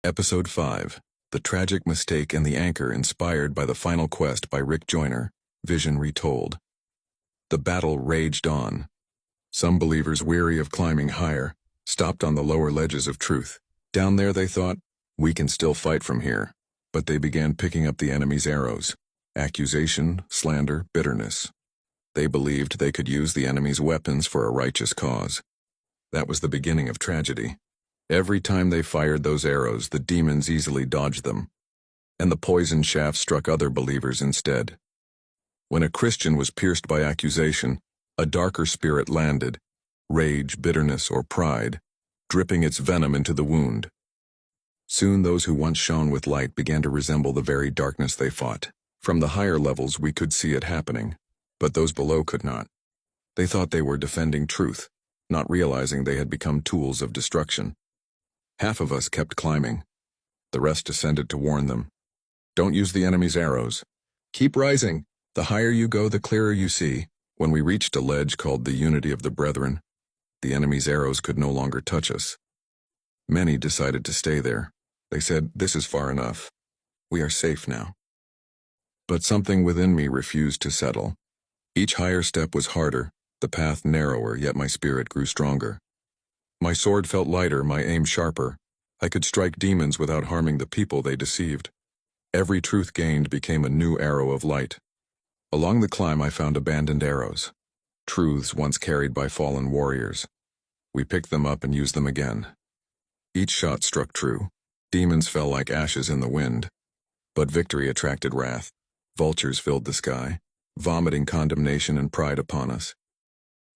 Episode 5, The Tragic Mistake and the Anchor, inspired by The Final Quest by Rick Joyner, Vision Retold. The battle raged on. Some believers, weary of climbing higher, stopped on the lower ledges of truth. Down there, they thought, we can still fight from here. But they began picking up the enemy's arrows. Accusation, slander, bitterness. They believed they could use the enemy's weapons for a righteous cause. That was the beginning of tragedy. Every time they fired those arrows, the demons easily dodged them, and the poison shafts struck other believers instead. When a Christian was pierced by accusation, a darker spirit landed, rage, bitterness, or pride, dripping its venom into the wound. Soon those who once shone with light began to resemble the very darkness they fought. From the higher levels we could see it happening, but those below could not. They thought they were defending truth, not realizing they had become tools of destruction. Half of us kept climbing. The rest descended to warn them. Don't use the enemy's arrows. Keep rising. The higher you go, the clearer you see. When we reached a ledge called the Unity of the Brethren, the enemy's arrows could no longer touch us. Many decided to stay there. They said, this is far enough. We are safe now. But something within me refused to settle. Each higher step was harder, the path narrower, yet my spirit grew stronger. My sword felt lighter, my aim sharper. I could strike demons without harming the people they deceived. Every truth gained became a new arrow of light. Along the climb I found abandoned arrows, truths once carried by fallen warriors. We picked them up and used them again. Each shot struck true. Demons fell like ashes in the wind. But victory attracted wrath. Vultures filled the sky, vomiting condemnation and pride upon us.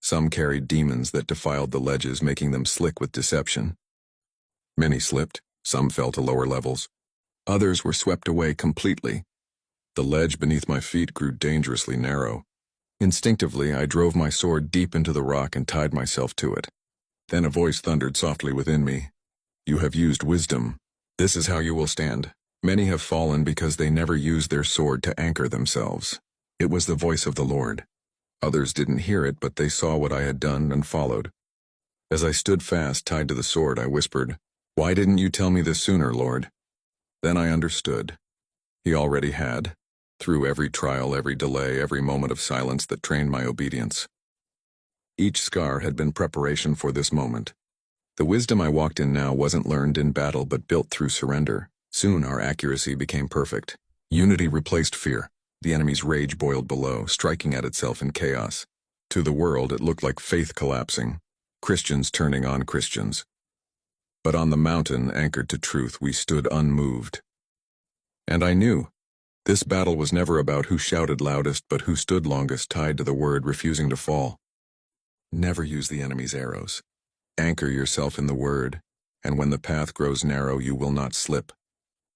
Some carried demons that defiled the ledges, making them slick with deception. Many slipped, some fell to lower levels. Others were swept away completely. The ledge beneath my feet grew dangerously narrow. Instinctively, I drove my sword deep into the rock and tied myself to it. Then a voice thundered softly within me. You have used wisdom. This is how you will stand. Many have fallen because they never used their sword to anchor themselves. It was the voice of the Lord. Others didn't hear it, but they saw what I had done and followed. As I stood fast, tied to the sword, I whispered, Why didn't you tell me this sooner, Lord? Then I understood. He already had, through every trial, every delay, every moment of silence that trained my obedience. Each scar had been preparation for this moment. The wisdom I walked in now wasn't learned in battle but built through surrender. Soon our accuracy became perfect. Unity replaced fear. The enemy's rage boiled below, striking at itself in chaos. To the world, it looked like faith collapsing, Christians turning on Christians. But on the mountain, anchored to truth, we stood unmoved. And I knew, this battle was never about who shouted loudest, but who stood longest, tied to the word, refusing to fall. Never use the enemy's arrows. Anchor yourself in the word, and when the path grows narrow, you will not slip.